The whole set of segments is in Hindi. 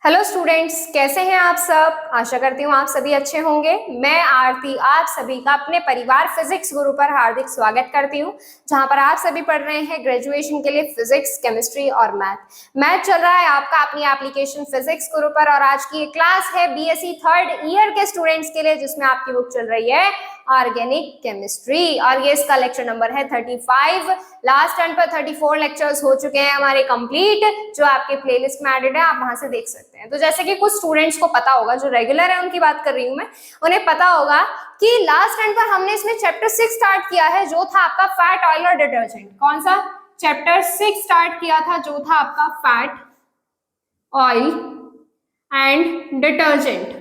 हेलो स्टूडेंट्स, कैसे हैं आप सब। आशा करती हूँ आप सभी अच्छे होंगे। मैं आरती आप सभी का अपने परिवार फिजिक्स गुरु पर हार्दिक स्वागत करती हूँ, जहाँ पर आप सभी पढ़ रहे हैं ग्रेजुएशन के लिए फिजिक्स, केमिस्ट्री और मैथ चल रहा है आपका अपनी एप्लीकेशन फिजिक्स गुरु पर। और आज की ये क्लास है बीएससी थर्ड ईयर के स्टूडेंट्स के लिए, जिसमें आपकी बुक चल रही है ऑर्गेनिक केमिस्ट्री और ये इसका लेक्चर नंबर है 35। लास्ट टर्न पर 34 लेक्चर्स हो चुके हैं हमारे कंप्लीट, जो आपके प्लेलिस्ट में एडेड है, आप वहां से देख सकते हैं। तो जैसे कि कुछ स्टूडेंट्स को पता होगा, जो रेगुलर है उनकी बात कर रही हूं मैं, उन्हें पता होगा कि लास्ट टर्न पर हमने इसमें चैप्टर 6 स्टार्ट किया है, जो था आपका फैट, ऑयल और डिटर्जेंट। कौन सा चैप्टर 6 स्टार्ट किया था? जो था आपका फैट, ऑयल एंड डिटर्जेंट।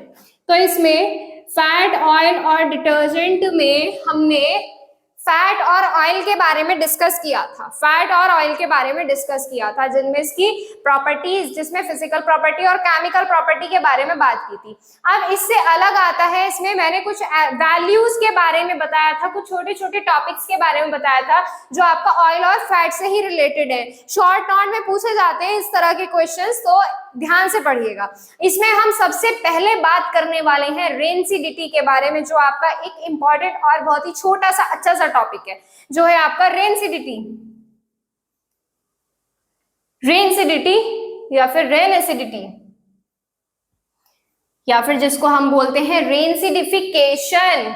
तो इसमें फैट, ऑयल और डिटर्जेंट में हमने फैट और ऑयल के बारे में डिस्कस किया था। फैट और ऑयल के बारे में डिस्कस किया था, जिनमें इसकी प्रॉपर्टीज, जिसमें फिजिकल प्रॉपर्टी और केमिकल प्रॉपर्टी के बारे में बात की थी। अब इससे अलग आता है, इसमें मैंने कुछ वैल्यूज के बारे में बताया था, कुछ छोटे छोटे टॉपिक्स के बारे में बताया था, जो आपका ऑयल और फैट से ही रिलेटेड है। शॉर्ट नोट में पूछे जाते हैं इस तरह के क्वेश्चंस, तो ध्यान से पढ़िएगा। इसमें हम सबसे पहले बात करने वाले हैं रेनसिडिटी के बारे में, जो आपका एक इंपॉर्टेंट और बहुत ही छोटा सा अच्छा सा टॉपिक है, जो है आपका रेनसिडिटी। रेनसिडिटी या फिर रेन एसिडिटी, या फिर जिसको हम बोलते हैं रेनसिडिफिकेशन।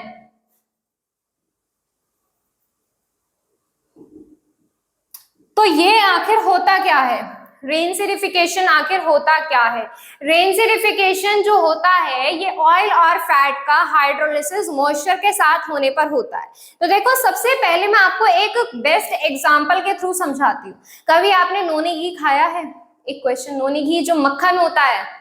तो ये आखिर होता क्या है? रेनसिडिफिकेशन आखिर होता क्या है? रेनसिडिफिकेशन जो होता है, ये ऑयल और फैट का हाइड्रोलिसिस मॉइस्चर के साथ होने पर होता है। तो देखो, सबसे पहले मैं आपको एक बेस्ट एग्जांपल के थ्रू समझाती हूँ। कभी आपने नोनी घी खाया है? एक क्वेश्चन, नोनी घी जो मक्खन होता है,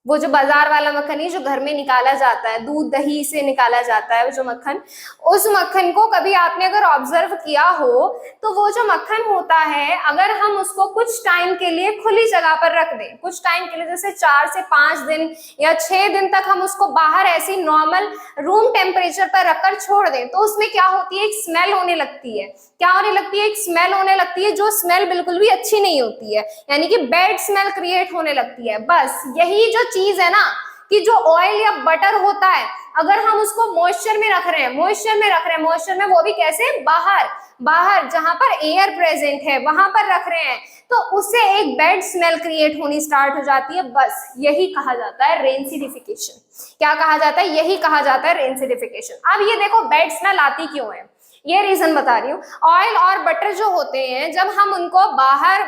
वो जो बाजार वाला मक्खन ही जो घर में निकाला जाता है, दूध दही से निकाला जाता है वो जो मक्खन, उस मक्खन को कभी आपने अगर ऑब्जर्व किया हो, तो वो जो मक्खन होता है, अगर हम उसको कुछ टाइम के लिए खुली जगह पर रख दें, कुछ टाइम के लिए, जैसे 4 से 5 दिन या 6 दिन तक हम उसको बाहर ऐसी नॉर्मल रूम टेम्परेचर पर रखकर छोड़ दें, तो उसमें क्या होती है? एक स्मेल होने लगती है। क्या होने लगती है? एक स्मेल होने लगती है, जो स्मेल बिल्कुल भी अच्छी नहीं होती है, यानी कि बैड स्मेल क्रिएट होने लगती है। बस यही जो चीज है ना, कि जो ऑयल या बटर होता है, अगर हम उसको मॉइस्चर में रख रहे हैं, मॉइस्चर में वो भी कैसे? बाहर जहां पर एयर प्रेजेंट है वहां पर रख रहे हैं, तो उससे एक बैड स्मेल क्रिएट होनी स्टार्ट हो जाती है। बस यही कहा जाता है रेनसिडिफिकेशन। क्या कहा जाता है? यही कहा जाता है रेनसिडिफिकेशन। अब ये देखो, बैड स्मेल आती क्यों है, ये रीजन बता रही हूँ। ऑयल और बटर जो होते हैं, जब हम उनको बाहर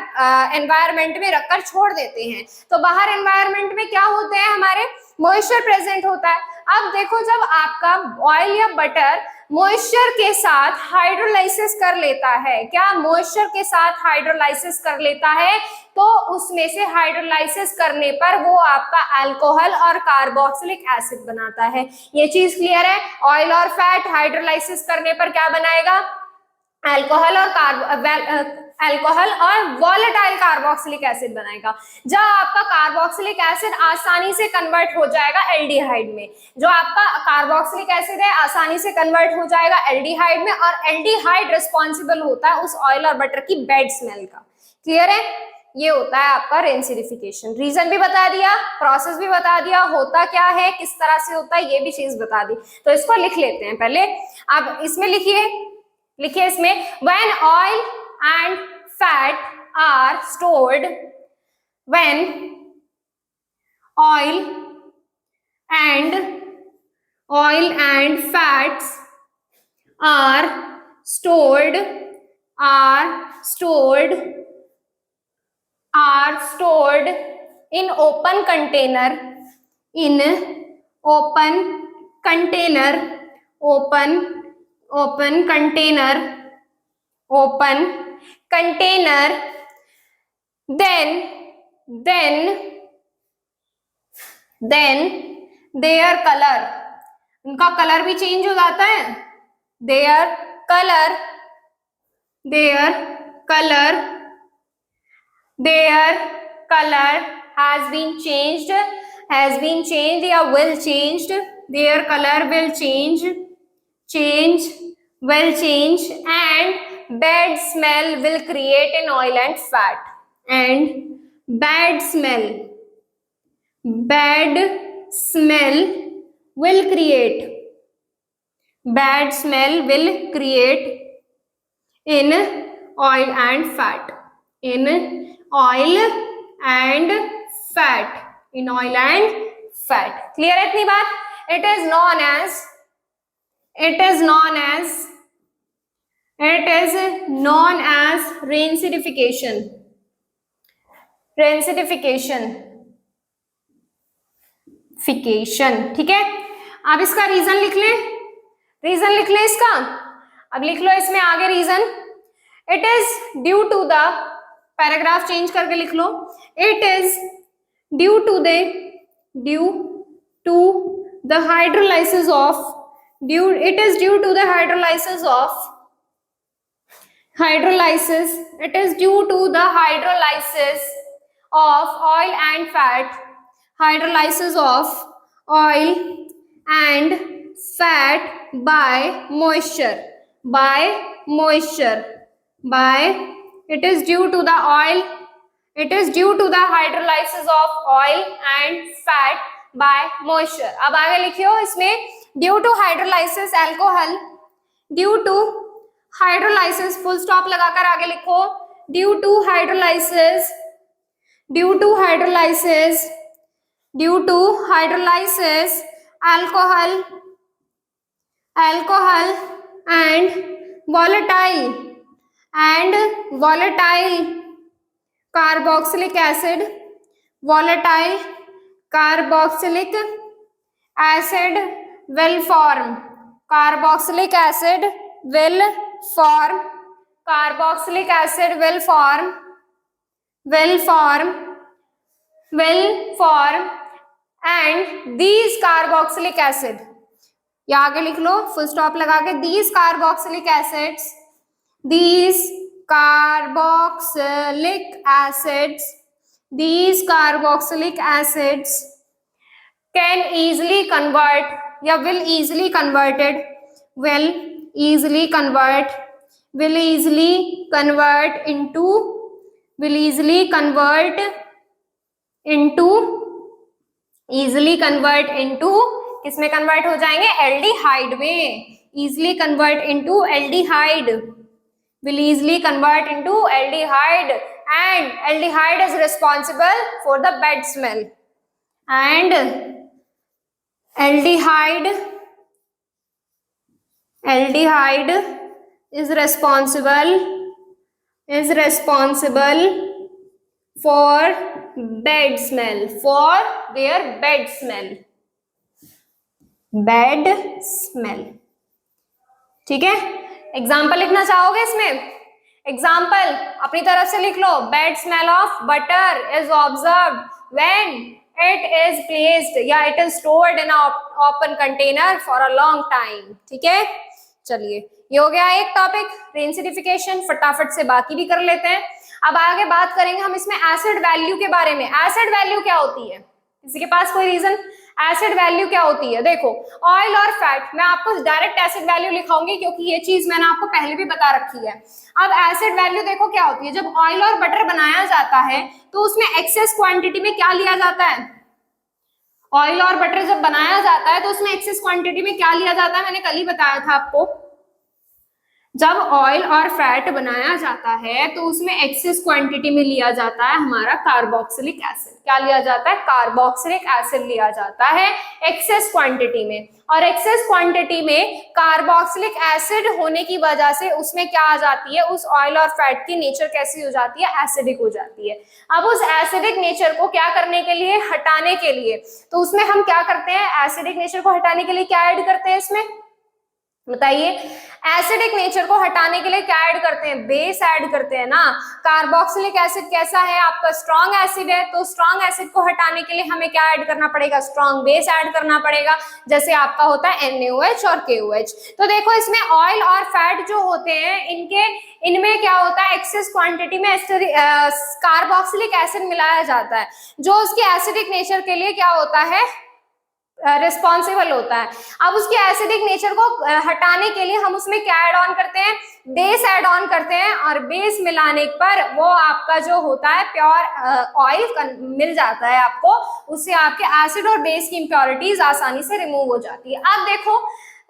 एनवायरनमेंट में रखकर छोड़ देते हैं, तो बाहर एनवायरनमेंट में क्या होते हैं? हमारे मॉइस्चर प्रेजेंट होता है। अब देखो, जब आपका ऑयल या बटर मॉइस्चर के साथ हाइड्रोलाइसिस कर लेता है, क्या मॉइस्चर के साथ हाइड्रोलाइसिस कर लेता है, तो उसमें से हाइड्रोलाइसिस करने पर वो आपका अल्कोहल और कार्बोक्सिलिक एसिड बनाता है। ये चीज क्लियर है? ऑयल और फैट हाइड्रोलाइसिस करने पर क्या बनाएगा? अल्कोहल और वॉलेटाइल कार्बोक्सिलिक एसिड बनाएगा। जब आपका कार्बोक्सिलिक एसिड आसानी से कन्वर्ट हो जाएगा एल्डिहाइड में, जो आपका कार्बोक्सिलिक एसिड है आसानी से कन्वर्ट हो जाएगा एल्डिहाइड में, और एल्डिहाइड रिस्पॉन्सिबल होता है उस ऑयल और बटर की बैड स्मेल का। क्लियर है? ये होता है आपका रेनसिडिफिकेशन। रीजन भी बता दिया, प्रोसेस भी बता दिया, होता क्या है, किस तरह से होता है, ये भी चीज बता दी। तो इसको लिख लेते हैं पहले। अब इसमें लिखिए इसमें, when oil and fat are stored, when oil and fats are stored in open container, then their color, उनका कलर भी चेंज हो जाता है। their color has been changed या will changed, their color will change and bad smell will create in oil and fat, and bad smell bad smell will create, bad smell will create in oil and fat, in oil and fat, in oil and fat. Clear है इतनी बात? It is known as, it is known as, it is known as rancidification, rancidification, फिकेशन. ठीक है, अब इसका रीजन लिख लें, रीजन लिख लें इसका. अब लिख लो इसमें आगे reason. It is due to the, paragraph change करके लिख लो. It is due to the, due to the hydrolysis of, due, it is due to the hydrolysis of, hydrolysis, it is due to the hydrolysis of oil and fat, hydrolysis of oil and fat by moisture, by moisture, by, it is due to the oil, it is due to the hydrolysis of oil and fat by moisture. अब आगे लिखियो इसमें, due to hydrolysis alcohol, due to hydrolysis, full stop लगाकर आगे लिखो. Due to hydrolysis, due to hydrolysis, due to hydrolysis alcohol, alcohol and volatile, and volatile carboxylic acid, volatile carboxylic acid will form, carboxylic acid will form, carboxylic acid will form, will form, will form, and these carboxylic acid, या आगे लिख लो फुल स्टॉप लगा के, these carboxylic acids, these carboxylic acids, these carboxylic acids can easily convert, या will easily converted, will easily convert, will easily convert into, will easily convert into, easily convert into, किसमें कन्वर्ट हो जाएंगे? एल्डिहाइड में. easily convert into aldehyde, will easily convert into aldehyde, and aldehyde is responsible for the bad smell, and aldehyde is responsible for bad smell, for their bad smell, bad smell. ठीक है, एग्जाम्पल लिखना चाहोगे इसमें? एग्जाम्पल अपनी तरफ से लिख लो. Bad smell of butter is observed when it is placed, या it is stored in open container for a long time. ठीक है, चलिए ये हो गया एक टॉपिक, रेंसिडिफिकेशन. फटाफट से बाकी भी कर लेते हैं. अब आगे बात करेंगे हम इसमें एसिड वैल्यू के बारे में. एसिड वैल्यू क्या होती है? किसी के पास कोई रीजन? एसिड वैल्यू क्या होती है? देखो, ऑयल और फैट, मैं आपको डायरेक्ट एसिड वैल्यू लिखाऊंगी क्योंकि ये चीज मैंने आपको पहले भी बता रखी है. अब एसिड वैल्यू देखो क्या होती है. जब ऑयल और बटर बनाया जाता है तो उसमें एक्सेस क्वांटिटी में क्या लिया जाता है? ऑयल और बटर जब बनाया जाता है तो उसमें एक्सेस क्वांटिटी में क्या लिया जाता है? मैंने कल ही बताया था आपको. जब ऑयल और फैट बनाया जाता है तो उसमें एक्सेस क्वांटिटी में लिया जाता है हमारा कार्बोक्सिलिक एसिड. क्या लिया जाता है? कार्बोक्सिलिक एसिड लिया जाता है एक्सेस क्वांटिटी में. और एक्सेस क्वांटिटी में कार्बोक्सिलिक एसिड होने की वजह से उसमें क्या आ जाती है? उस ऑयल और फैट की नेचर कैसी हो जाती है? एसिडिक हो जाती है. अब उस एसिडिक नेचर को क्या करने के लिए? हटाने के लिए. तो उसमें हम क्या करते हैं? एसिडिक नेचर को हटाने के लिए क्या ऐड करते हैं इसमें? बताइए. एसिडिक नेचर को हटाने के लिए क्या ऐड करते हैं? बेस ऐड करते हैं ना. कार्बोक्सिलिक एसिड कैसा है? आपका स्ट्रॉन्ग एसिड है, तो स्ट्रॉन्ग एसिड को हटाने के लिए हमें क्या ऐड करना पड़ेगा? स्ट्रॉन्ग बेस ऐड करना पड़ेगा, जैसे आपका होता है NaOH और KOH. तो देखो इसमें ऑयल और फैट जो होते हैं इनमें क्या होता है? एक्सेस क्वांटिटी में कार्बोक्सिलिक एसिड मिलाया जाता है, जो उसके एसिडिक नेचर के लिए क्या होता है? रिस्पॉन्सिबल होता है। अब उसकी एसिडिक नेचर को हटाने के लिए हम उसमें क्या ऐड ऑन करते हैं, बेस ऐड ऑन करते हैं, और बेस मिलाने पर वो आपका जो होता है प्योर ऑयल मिल जाता है आपको, उससे आपके एसिड और बेस की इंप्योरिटीज आसानी से रिमूव हो जाती है। अब देखो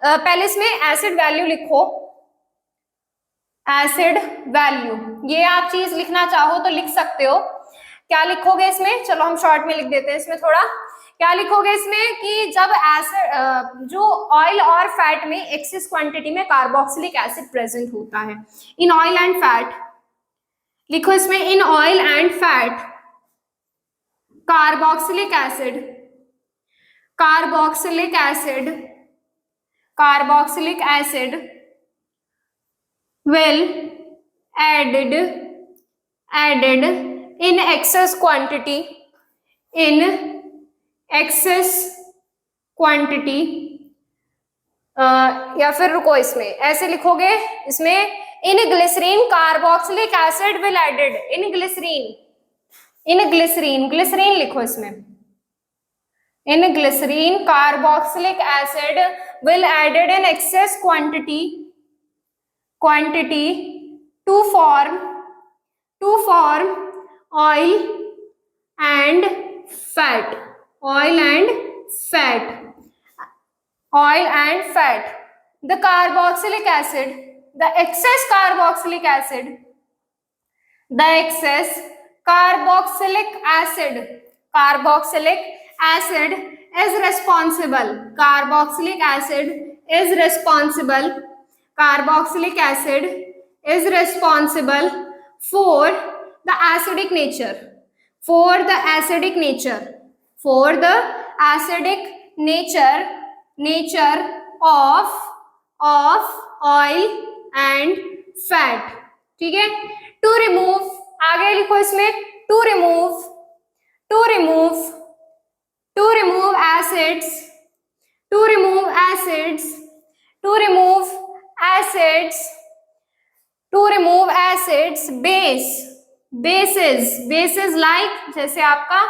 पहले इसमें एसिड वैल्यू लिखो, एसिड वैल्यू, ये आप चीज लिखना चाहो तो लिख सकते हो। क्या लिखोगे इसमें, चलो हम शॉर्ट में लिख देते हैं इसमें थोड़ा। क्या लिखोगे इसमें कि जब एसिड जो ऑयल और फैट में एक्सेस क्वांटिटी में कार्बोक्सिलिक एसिड प्रेजेंट होता है, इन ऑयल एंड फैट, लिखो इसमें इन oil and fat carboxylic acid, carboxylic acid, carboxylic acid will added in excess quantity, in excess quantity, या फिर रुको इसमें ऐसे लिखोगे, इसमें in glycerine carboxylic acid will added, in glycerine, in glycerine, glycerine लिखो इसमें, in glycerine carboxylic acid will added in excess quantity to form oil and fat, oil and fat, oil and fat. The carboxylic acid, the excess carboxylic acid, the excess carboxylic acid, carboxylic acid is responsible, carboxylic acid is responsible, carboxylic acid is responsible for the acidic nature, for the acidic nature, for the acidic nature of oil and fat, ठीक है। to remove, आगे लिखो इसमें to remove acids, to remove acids, to remove acids, to remove acids, bases like जैसे आपका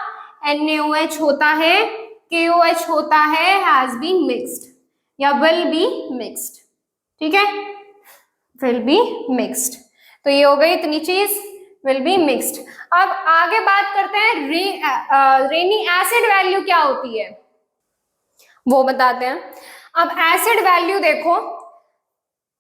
NaOH होता है, KOH होता है, has been mixed या will be mixed, ठीक है, will be mixed। तो ये हो गई इतनी चीज, will be mixed। अब आगे बात करते हैं रेनी एसिड वैल्यू क्या होती है वो बताते हैं। अब एसिड वैल्यू देखो,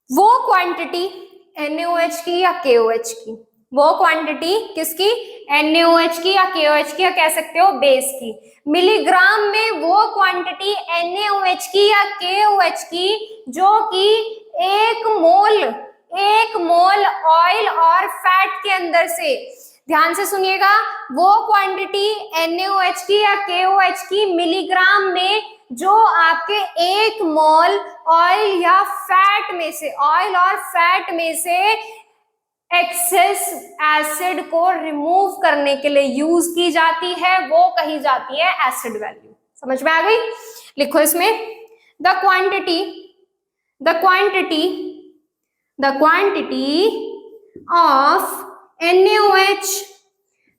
वो क्वांटिटी NaOH की या KOH की, वो क्वांटिटी किसकी, NaOH की या KOH की, या कह सकते हो बेस की, मिलीग्राम में वो क्वांटिटी NaOH की या KOH की जो कि एक मोल ऑयल और फैट के अंदर से, ध्यान से सुनिएगा, वो क्वांटिटी NaOH की या KOH की मिलीग्राम में जो आपके एक मोल ऑयल या फैट में से, ऑयल और फैट में से एक्सेस एसिड को रिमूव करने के लिए यूज की जाती है, वो कही जाती है एसिड वैल्यू। समझ में आ गई, लिखो इसमें the quantity of NaOH,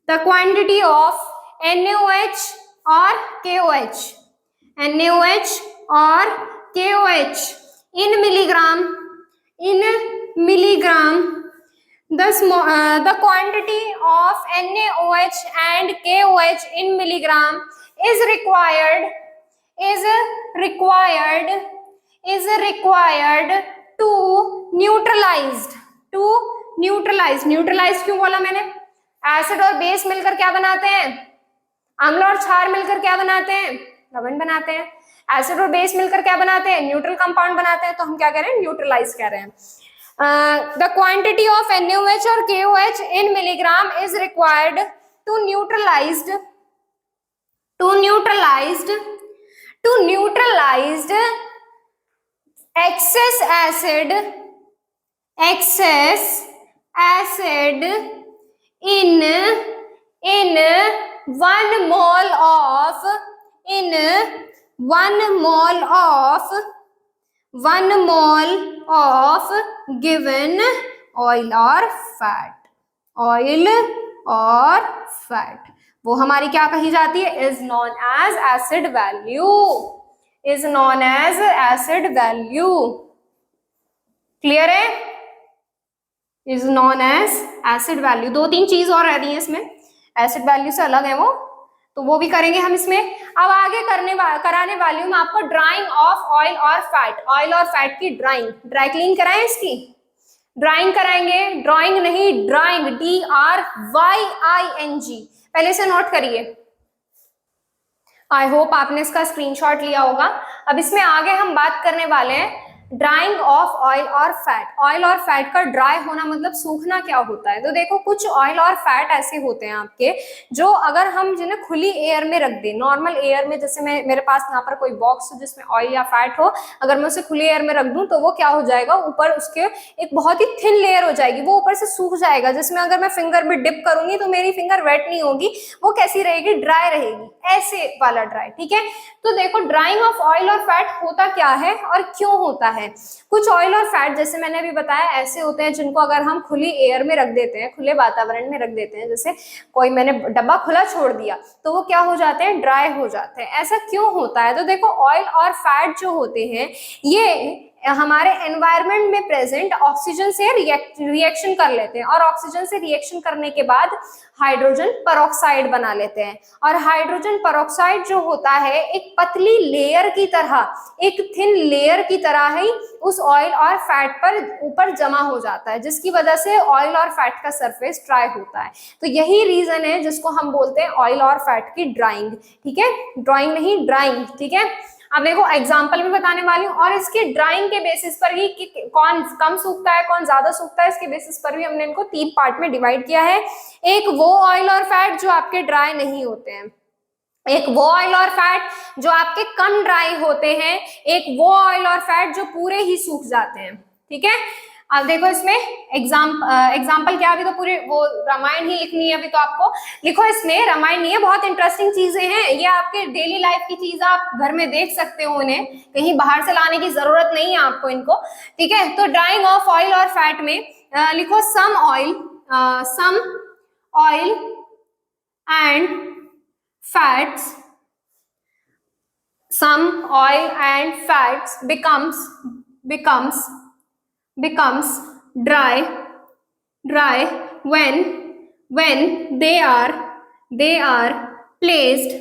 the quantity of NaOH or KOH, NaOH or KOH in milligram, the quantity of NaOH and KOH in milligram is required to neutralize क्यों बोला मैंने, एसिड और बेस मिलकर क्या बनाते हैं, अम्ल और क्षार मिलकर क्या बनाते हैं, लवण बनाते हैं। एसिड और बेस मिलकर क्या बनाते हैं, न्यूट्रल कंपाउंड बनाते हैं, तो हम क्या कह रहे हैं, न्यूट्रलाइज कह रहे हैं। द क्वांटिटी ऑफ NaOH और KOH in milligram is required to neutralized excess acid in 1 mole of given oil or fat, वो हमारी क्या कही जाती है, is known as acid value. Is known as acid value. Clear है? Is known as acid value. दो तीन चीज और रहती है इसमें, एसिड वैल्यू से अलग है वो, तो वो भी करेंगे हम इसमें। अब आगे कराने वाली हूँ मैं आपको ड्राइंग ऑफ ऑयल और फैट। ऑयल और फैट की ड्राई क्लीन कराएं, इसकी ड्राइंग कराएंगे, ड्राइंग नहीं ड्राइंग, DRYING। पहले से नोट करिए। आई होप आपने इसका स्क्रीनशॉट लिया होगा। अब इसमें आगे हम बात करने वाले हैं ड्राइंग ऑफ ऑयल और फैट। ऑयल और फैट का ड्राई होना मतलब सूखना क्या होता है। तो देखो कुछ ऑयल और फैट ऐसे होते हैं आपके जो अगर हम जिन्हें खुली एयर में रख दें, नॉर्मल एयर में, जैसे मेरे पास यहाँ पर कोई बॉक्स हो जिसमें ऑयल या फैट हो, अगर मैं उसे खुली एयर में रख दूं तो वो क्या हो जाएगा, ऊपर उसके एक बहुत ही थिन लेयर हो जाएगी, वो ऊपर से सूख जाएगा, जिसमें अगर मैं फिंगर में डिप करूंगी तो मेरी फिंगर वेट नहीं होगी, वो कैसी रहेगी, ड्राई रहेगी, ऐसे वाला ड्राई। ठीक है, तो देखो ड्राइंग ऑफ ऑयल और फैट होता क्या है और क्यों होता है। कुछ ऑयल और फैट जैसे मैंने अभी बताया ऐसे होते हैं जिनको अगर हम खुली एयर में रख देते हैं, खुले वातावरण में रख देते हैं, जैसे कोई मैंने डब्बा खुला छोड़ दिया तो वो क्या हो जाते हैं, ड्राई हो जाते हैं। ऐसा क्यों होता है? तो देखो ऑयल और फैट जो होते हैं ये हमारे एनवायरनमेंट में प्रेजेंट ऑक्सीजन से रिएक्शन कर लेते हैं, और ऑक्सीजन से रिएक्शन करने के बाद हाइड्रोजन परऑक्साइड बना लेते हैं, और हाइड्रोजन परऑक्साइड जो होता है एक पतली लेयर की तरह, एक थिन लेयर की तरह ही उस ऑयल और फैट पर ऊपर जमा हो जाता है, जिसकी वजह से ऑयल और फैट का सरफेस ड्राई होता है। तो यही रीजन है जिसको हम बोलते हैं ऑयल और फैट की ड्राइंग। ठीक है, ड्राइंग नहीं ड्राइंग। ठीक है, अब देखो एग्जाम्पल में बताने वाली हूँ, और इसके ड्राइंग के बेसिस पर ही कि कौन कम सूखता है कौन ज्यादा सूखता है, इसके बेसिस पर भी हमने इनको 3 पार्ट में डिवाइड किया है। एक वो ऑयल और फैट जो आपके ड्राई नहीं होते हैं, एक वो ऑयल और फैट जो आपके कम ड्राई होते हैं, एक वो ऑयल और फैट जो पूरे ही सूख जाते हैं। ठीक है, अब देखो इसमें एग्जाम्पल क्या, अभी तो पूरी वो रामायण ही लिखनी है, अभी तो आपको लिखो इसमें, रामायण नहीं है, बहुत इंटरेस्टिंग चीजें हैं ये, आपके डेली लाइफ की चीज आप घर में देख सकते हो, उन्हें कहीं बाहर से लाने की जरूरत नहीं है आपको इनको। ठीक है, तो ड्राइंग ऑफ ऑयल और फैट में लिखो some oil and fats, some oil and fats becomes dry when they are placed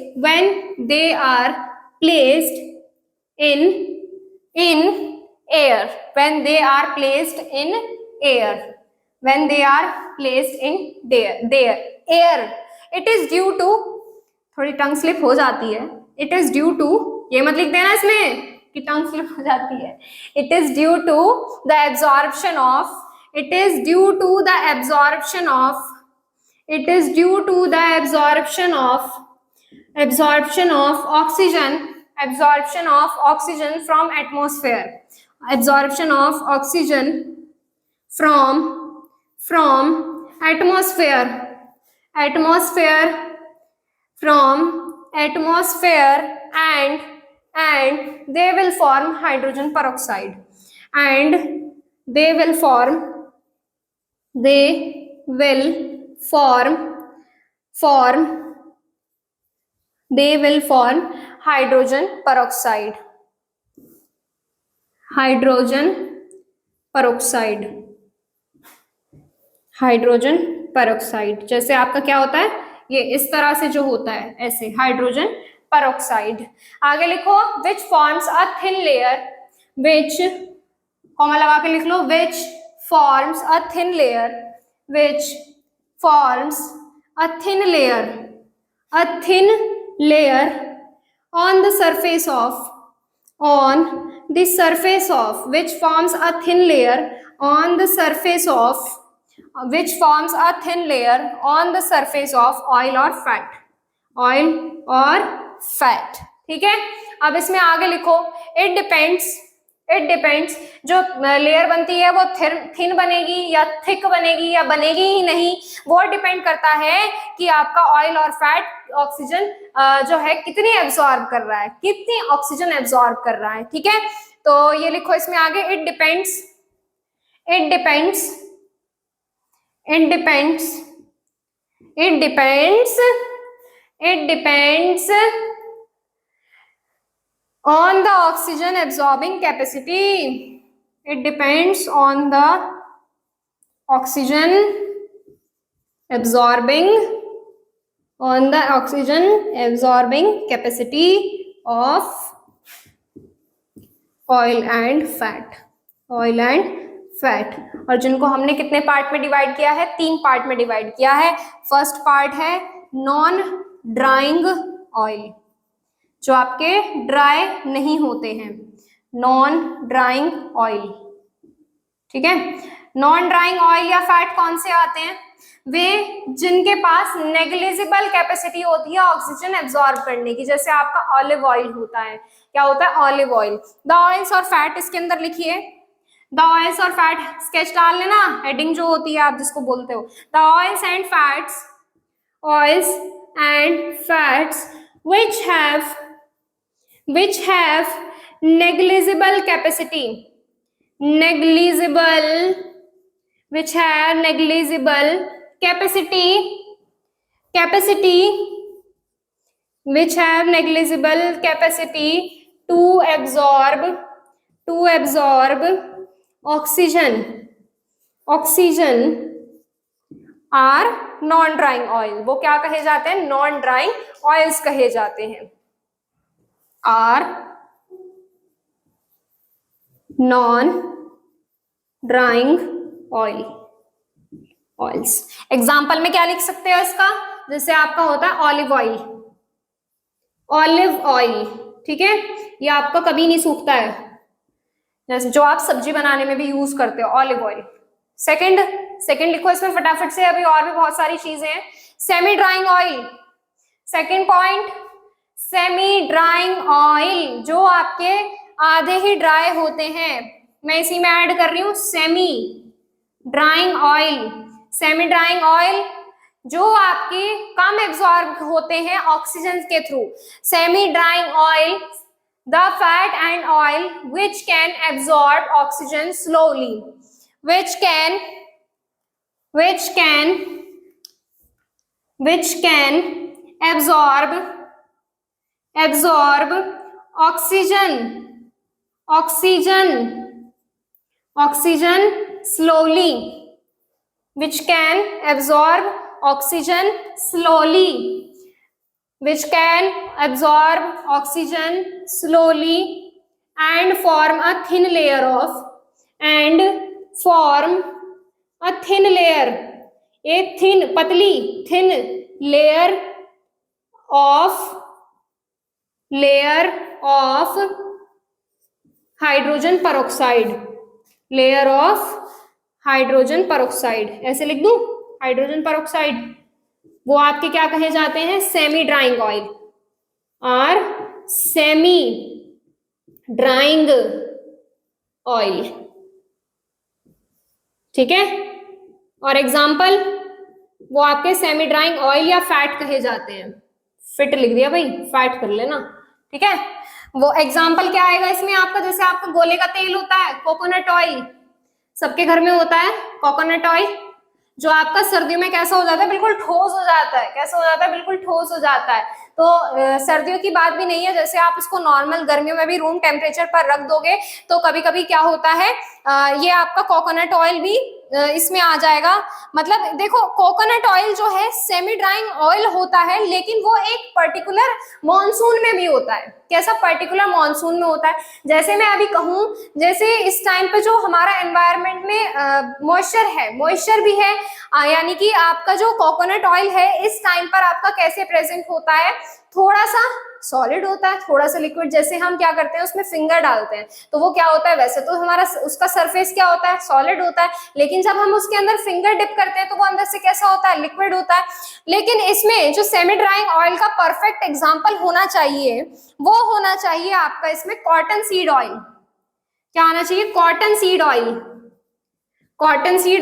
in air, when they are placed in air, when they are placed in there air। it is due to, थोड़ी टंग स्लिप हो जाती है, इट इज ड्यू टू, ये मत लिख देना इसमें कि टंग स्लिप हो जाती है, it is due to the absorption of, it is due to the absorption of, it is due to the absorption of oxygen, absorption of oxygen from atmosphere, absorption of oxygen from atmosphere, from atmosphere, and they will form hydrogen peroxide, and they will form hydrogen peroxide, hydrogen peroxide. जैसे आपका क्या होता है, ये इस तरह से जो होता है ऐसे हाइड्रोजन पेरोक्साइड। आगे लिखो which forms a thin layer, which comma लगा के लिख लो, which forms a thin layer, which forms a thin layer on the surface of, which forms a thin layer on the surface of, which forms a thin layer on the surface of oil or fat। ठीक है, अब इसमें आगे लिखो it depends, जो लेयर बनती है वो थिन बनेगी या थिक बनेगी या बनेगी ही नहीं, वो डिपेंड करता है कि आपका ऑयल और फैट ऑक्सीजन जो है कितनी एब्जॉर्ब कर रहा है, कितनी ऑक्सीजन एब्जॉर्ब कर रहा है। ठीक है, तो ये लिखो इसमें आगे it depends On the oxygen absorbing capacity. It depends on the oxygen absorbing capacity of oil and fat. और जिनको हमने कितने पार्ट में डिवाइड किया है? 3 पार्ट में डिवाइड किया है. फर्स्ट पार्ट है नॉन ड्राइंग ऑयल, जो आपके ड्राई नहीं होते हैं, नॉन ड्राइंग ऑयल. ठीक है. नॉन ड्राइंग ऑयल या फैट कौन से आते हैं? वे जिनके पास नेग्लिजिबल कैपेसिटी होती है ऑक्सीजन एब्जॉर्ब करने की, जैसे आपका ऑलिव ऑयल होता है. क्या होता है? Olive oil. द ऑयल्स और फैट इसके अंदर लिखिए. द ऑयल्स और फैट स्केच डाल लेना, हेडिंग जो होती है आप जिसको बोलते हो. The oils and fats which have negligible capacity, which have negligible capacity to absorb oxygen are non drying oil. वो क्या कहे जाते हैं? नॉन ड्राइंग ऑयल्स कहे जाते हैं. Are non drying oils. Example में क्या लिख सकते हो इसका? जैसे आपका होता है ऑलिव ऑयल. ठीक है. ये आपका कभी नहीं सूखता है, जैसे जो आप सब्जी बनाने में भी यूज करते हो, ऑलिव ऑयल. सेकंड लिखो इसमें फटाफट से, अभी और भी बहुत सारी चीजें हैं. Semi drawing oil. Second point, semi drawing oil, जो आपके आधे ही ड्राई होते हैं. मैं इसी में ऐड कर रही हूं सेमी ड्राइंग ऑयल, जो आपके कम एब्जॉर्ब होते हैं ऑक्सीजन के through. Semi drawing oil, the fat and oil which can absorb oxygen slowly, which can absorb oxygen slowly, which can absorb oxygen slowly and form a thin layer, पतली लेयर ऑफ हाइड्रोजन पेरोक्साइड. ऐसे लिख दूं, हाइड्रोजन पेरोक्साइड. वो आपके क्या कहे जाते हैं? Semi drawing oil. और सेमी ड्राइंग ऑयल. ठीक है. और एग्जाम्पल, वो आपके सेमी ड्राइंग ऑयल या फैट कहे जाते हैं. फिट लिख दिया भाई, फैट कर लेना. ठीक है. वो एग्जाम्पल क्या आएगा इसमें आपका? जैसे आपका गोले का तेल होता है, कोकोनट ऑयल, सबके घर में होता है कोकोनट ऑयल, जो आपका सर्दियों में कैसा हो जाता है? बिल्कुल ठोस हो जाता है. कैसा हो जाता है? बिल्कुल ठोस हो जाता है. तो सर्दियों की बात भी नहीं है, जैसे आप इसको नॉर्मल गर्मियों में भी रूम टेम्परेचर पर रख दोगे तो कभी कभी क्या होता है, ये आपका कोकोनट ऑयल भी इसमें आ जाएगा. मतलब देखो, कोकोनट ऑयल जो है सेमी ड्राइंग ऑयल होता है, लेकिन वो एक पर्टिकुलर मॉनसून में भी होता है. कैसा? पर्टिकुलर मॉनसून में होता है. जैसे मैं अभी कहूं, जैसे इस टाइम पे जो हमारा एनवायरनमेंट में मॉइस्चर भी है, यानी कि आपका जो कोकोनट ऑयल है इस टाइम पर आपका कैसे प्रेजेंट होता है? थोड़ा सा सॉलिड होता है, थोड़ा सा लिक्विड. जैसे हम क्या करते हैं, उसमें फिंगर डालते हैं तो वो क्या होता है? वैसे तो हमारा उसका सरफेस क्या होता है? सॉलिड होता है. लेकिन जब हम उसके अंदर फिंगर डिप करते हैं तो वो अंदर से कैसा होता है? लिक्विड होता है. लेकिन इसमें जो सेमी ड्राइंग ऑयल का परफेक्ट एग्जाम्पल होना चाहिए, वो होना चाहिए आपका इसमें कॉटन सीड ऑयल. क्या आना चाहिए? Cotton seed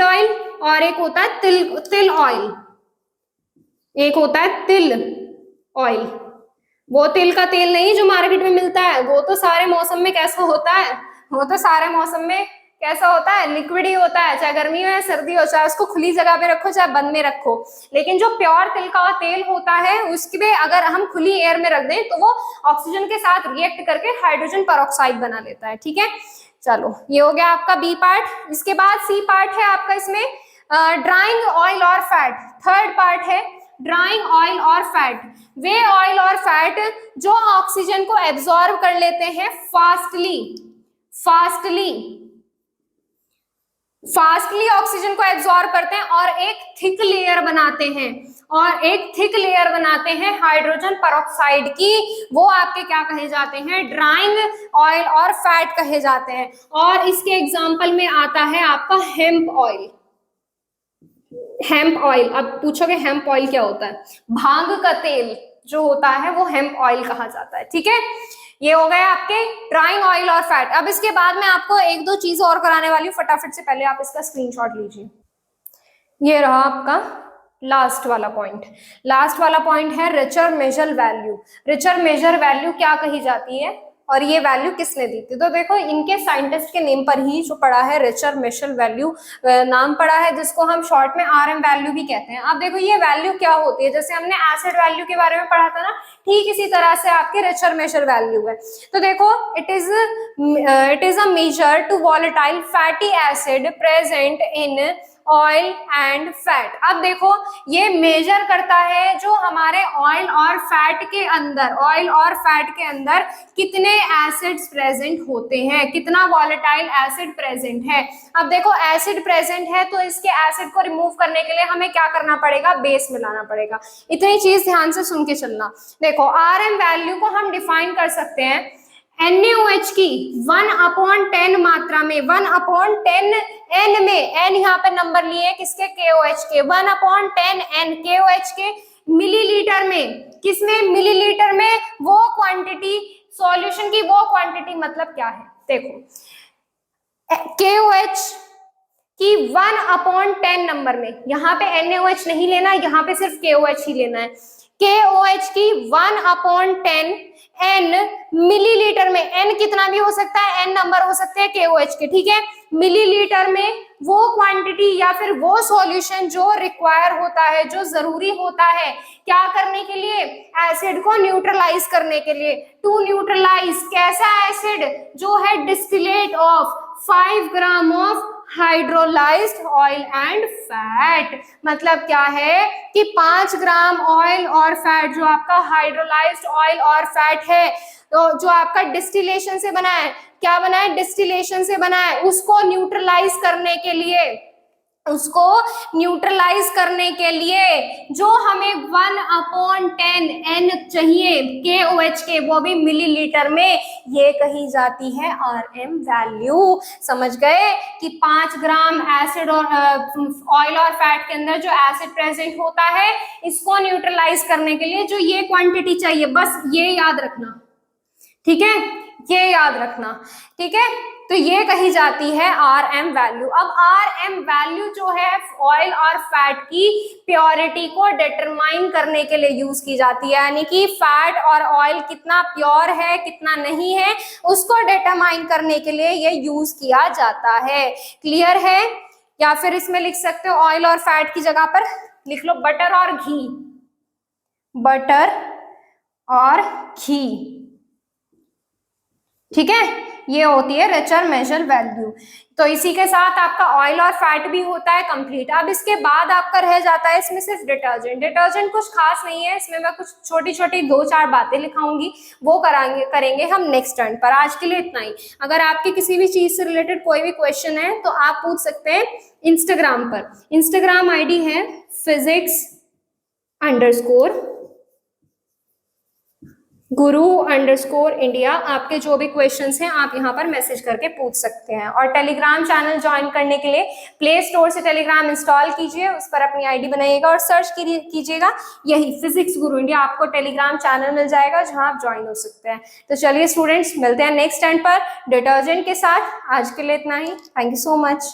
oil. और एक होता है तिल ऑयल. एक होता है तिल ऑयल. वो तिल का तेल नहीं जो मार्केट में मिलता है, वो तो सारे मौसम में कैसा होता है? वो तो सारे मौसम में कैसा होता है, लिक्विड ही होता है, चाहे गर्मी हो या सर्दी हो, चाहे उसको खुली जगह पे रखो चाहे बंद में रखो। लेकिन जो प्योर तिल का तेल होता है उसके अगर हम खुली एयर में रख दें तो वो ऑक्सीजन के साथ रिएक्ट करके हाइड्रोजन पेरोक्साइड बना लेता है। ठीक है, चलो ये हो गया आपका बी पार्ट। इसके बाद सी पार्ट है आपका इसमें ड्राइंग ऑयल और फैट। थर्ड पार्ट है ड्राइंग ऑयल और फैट। वे ऑयल और फैट जो ऑक्सीजन को एब्जॉर्ब कर लेते हैं फास्टली ऑक्सीजन को एब्जॉर्ब करते हैं और एक थिक लेयर बनाते हैं हाइड्रोजन पेरोक्साइड की। वो आपके क्या कहे जाते हैं, ड्राइंग ऑयल और फैट कहे जाते हैं। और इसके एग्जांपल में आता है आपका हेम्प ऑयल। अब पूछोगे हेम्प ऑयल क्या होता है, भांग का तेल जो होता है वो हेम्प ऑयल कहा जाता है। ठीक है, ये हो गए आपके ड्राइंग ऑयल और फैट। अब इसके बाद मैं आपको एक दो चीज और कराने वाली हूँ, फटाफट से पहले आप इसका स्क्रीनशॉट लीजिए। ये रहा आपका लास्ट वाला पॉइंट है रिचर मेजर वैल्यू क्या कही जाती है और ये वैल्यू किसने दी थी। तो देखो इनके साइंटिस्ट के नेम पर ही जो पड़ा है रिचर मेजर वैल्यू नाम पड़ा है, जिसको हम शॉर्ट में RM वैल्यू भी कहते हैं। अब देखो ये वैल्यू क्या होती है, जैसे हमने एसिड वैल्यू के बारे में पढ़ा था ना, ठीक इसी तरह से आपके रिचर मेजर वैल्यू है। तो देखो it is a measure to volatile fatty acid present in oil and fat. अब देखो ये मेजर करता है जो हमारे ऑयल और फैट के अंदर कितने एसिड्स प्रेजेंट होते हैं, कितना वॉलेटाइल एसिड प्रेजेंट है। अब देखो एसिड प्रेजेंट है तो इसके एसिड को रिमूव करने के लिए हमें क्या करना पड़ेगा, बेस मिलाना पड़ेगा। इतनी चीज ध्यान से सुन के चलना। देखो RM वैल्यू को हम डिफाइन कर सकते हैं NaOH की 1/10 मात्रा में, 1/10 N में, N यहाँ पे नंबर लिए किसके, KOH के, 1/10 N KOH के मिलीलीटर में, किसमें, मिलीलीटर में। वो क्वांटिटी सॉल्यूशन की, वो क्वांटिटी मतलब क्या है, देखो KOH की 1/10 नंबर में, यहाँ पे NaOH नहीं लेना, यहाँ पे सिर्फ KOH ही लेना है। KOH की 1/10 N मिलीलीटर में, N कितना भी हो सकता है, N नंबर हो सकते हैं KOH के, ठीक है, मिलीलीटर में वो क्वांटिटी या फिर वो सॉल्यूशन जो रिक्वायर होता है, जो जरूरी होता है क्या करने के लिए, एसिड को न्यूट्रलाइज करने के लिए। टू न्यूट्रलाइज कैसा एसिड, जो है distillate of 5 gram of hydrolysed oil and fat. मतलब क्या है कि 5 ग्राम ऑयल और फैट, जो आपका हाइड्रोलाइज्ड ऑयल और फैट है, तो जो आपका डिस्टिलेशन से बना है, क्या बना है, डिस्टिलेशन से बना है, उसको न्यूट्रलाइज करने के लिए जो हमें 1/10 N चाहिए KOH के, वो भी मिलीलीटर में, ये कही जाती है RM वैल्यू। समझ गए कि 5 ग्राम एसिड और ऑयल और फैट के अंदर जो एसिड प्रेजेंट होता है, इसको न्यूट्रलाइज करने के लिए जो ये क्वांटिटी चाहिए, बस ये याद रखना, ठीक है, ये याद रखना, ठीक है। तो ये कही जाती है RM वैल्यू। अब RM वैल्यू जो है ऑयल और फैट की प्योरिटी को डिटरमाइन करने के लिए यूज की जाती है, यानी कि फैट और ऑयल कितना प्योर है कितना नहीं है, उसको डिटरमाइन करने के लिए ये यूज किया जाता है। क्लियर है? या फिर इसमें लिख सकते हो ऑयल और फैट की जगह पर लिख लो बटर और घी, ठीक है। ये होती है रिचर मेजर वैल्यू। तो इसी के साथ आपका ऑयल और फैट भी होता है कंप्लीट। अब इसके बाद आपका रह जाता है इसमें सिर्फ डिटर्जेंट कुछ खास नहीं है, इसमें मैं कुछ छोटी छोटी 2-4 बातें लिखाऊंगी, वो करेंगे हम नेक्स्ट टर्न पर। आज के लिए इतना ही। अगर आपके किसी भी चीज से रिलेटेड कोई भी क्वेश्चन है तो आप पूछ सकते हैं इंस्टाग्राम पर। इंस्टाग्राम ID है physics_guru_India। आपके जो भी क्वेश्चंस हैं आप यहाँ पर मैसेज करके पूछ सकते हैं। और टेलीग्राम चैनल ज्वाइन करने के लिए प्ले स्टोर से टेलीग्राम इंस्टॉल कीजिए, उस पर अपनी ID बनाइएगा और सर्च कीजिएगा यही फिजिक्स गुरु इंडिया, आपको टेलीग्राम चैनल मिल जाएगा जहाँ आप ज्वाइन हो सकते हैं। तो चलिए स्टूडेंट्स, मिलते हैं नेक्स्ट टाइम पर डिटर्जेंट के साथ। आज के लिए इतना ही। Thank you so much.